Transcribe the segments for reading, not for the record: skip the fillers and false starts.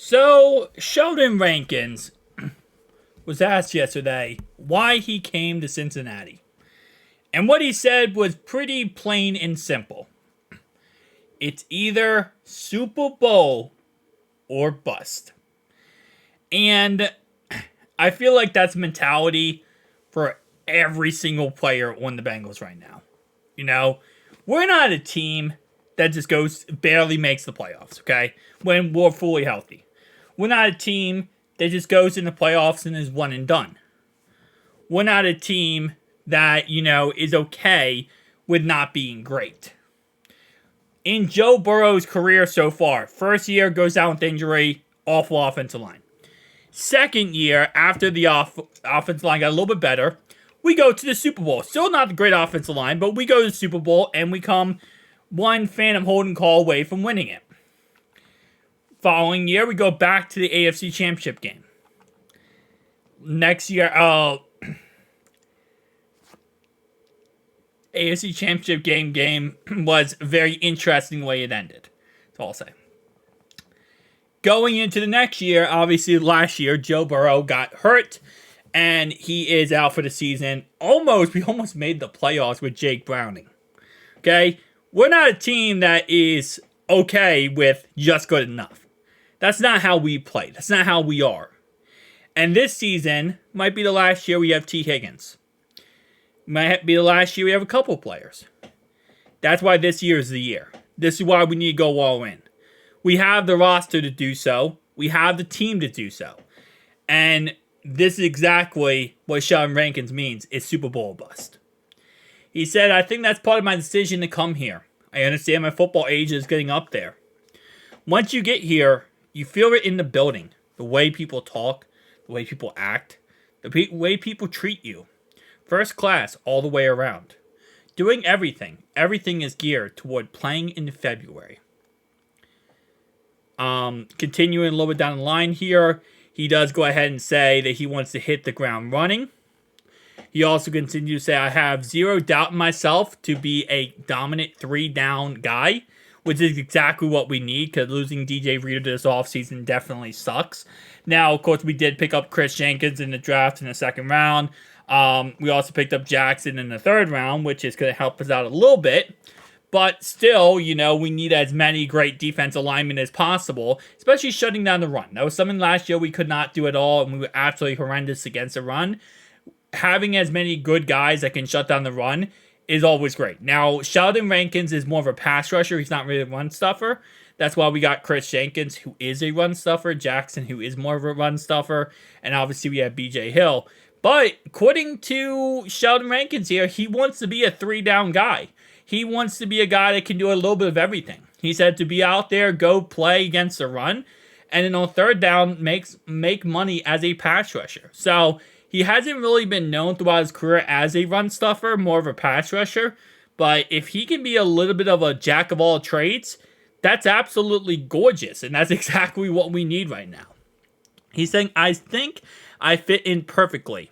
So, Sheldon Rankins was asked yesterday why he came to Cincinnati. And what he said was pretty plain and simple. It's either Super Bowl or bust. And I feel like that's mentality for every single player on the Bengals right now. You know, we're not a team that just barely makes the playoffs, okay? When we're fully healthy. We're not a team that just goes in the playoffs and is one and done. We're not a team that, is okay with not being great. In Joe Burrow's career so far, first year goes down with injury, awful offensive line. Second year, after the offensive line got a little bit better, we go to the Super Bowl. Still not a great offensive line, but we go to the Super Bowl and we come one phantom holding call away from winning it. Following year, we go back to the AFC Championship game. Next year, AFC Championship game was a very interesting way it ended. That's all I'll say. Going into the next year, obviously last year, Joe Burrow got hurt, and he is out for the season. We almost made the playoffs with Jake Browning. Okay? We're not a team that is okay with just good enough. That's not how we play. That's not how we are. And this season might be the last year we have T. Higgins. Might be the last year we have a couple players. That's why this year is the year. This is why we need to go all in. We have the roster to do so. We have the team to do so. And this is exactly what Sheldon Rankins means. It's Super Bowl bust. He said, I think that's part of my decision to come here. I understand my football age is getting up there. Once you get here, you feel it in the building. The way people talk, the way people act, the way people treat you. First class all the way around. Doing everything. Everything is geared toward playing in February. Continuing a little bit down the line here, he does go ahead and say that he wants to hit the ground running. He also continues to say, I have zero doubt in myself to be a dominant 3-down guy, which is exactly what we need, because losing DJ Reader this offseason definitely sucks. Now, of course, we did pick up Chris Jenkins in the draft in the second round. We also picked up Jackson in the third round, which is going to help us out a little bit. But still, we need as many great defensive linemen as possible, especially shutting down the run. That was something last year we could not do at all, and we were absolutely horrendous against the run. Having as many good guys that can shut down the run is always great. Now, Sheldon Rankins is more of a pass rusher. He's not really a run stuffer. That's why we got Chris Jenkins, who is a run stuffer, Jackson, who is more of a run stuffer, and obviously we have BJ Hill. But according to Sheldon Rankins here, he wants to be a 3-down guy. He wants to be a guy that can do a little bit of everything. He said to be out there, go play against the run, and then on third down, make money as a pass rusher. So he hasn't really been known throughout his career as a run stuffer, more of a pass rusher. But if he can be a little bit of a jack of all trades, that's absolutely gorgeous. And that's exactly what we need right now. He's saying, I think I fit in perfectly.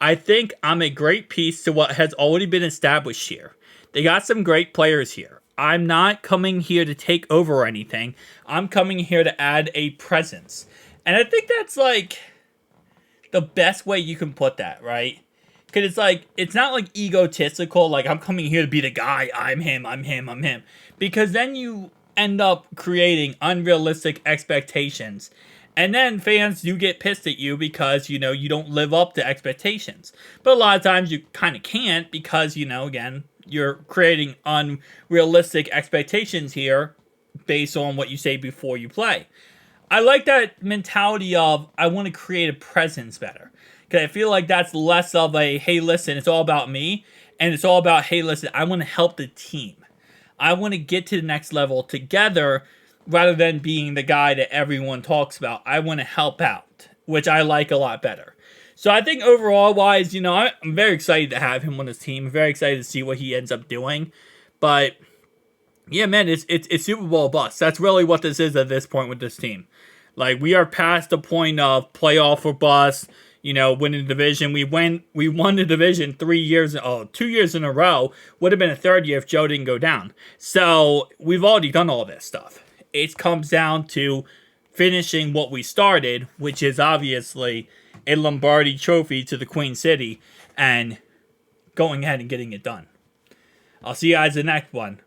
I think I'm a great piece to what has already been established here. They got some great players here. I'm not coming here to take over or anything. I'm coming here to add a presence. And I think that's the best way you can put that, right? Because it's not egotistical, I'm coming here to be the guy, I'm him. Because then you end up creating unrealistic expectations. And then fans do get pissed at you because, you don't live up to expectations. But a lot of times you kind of can't because, again, you're creating unrealistic expectations here based on what you say before you play. I like that mentality of, I want to create a presence better. Because I feel like that's less of a, hey, listen, it's all about me. And it's all about, hey, listen, I want to help the team. I want to get to the next level together rather than being the guy that everyone talks about. I want to help out, which I like a lot better. So I think overall wise, I'm very excited to have him on this team. I'm very excited to see what he ends up doing. But yeah, man, it's Super Bowl bust. That's really what this is at this point with this team. We are past the point of playoff or bust. Winning the division. We won the division 2 years in a row. Would have been a third year if Joe didn't go down. So we've already done all this stuff. It comes down to finishing what we started, which is obviously a Lombardi trophy to the Queen City, and going ahead and getting it done. I'll see you guys in the next one.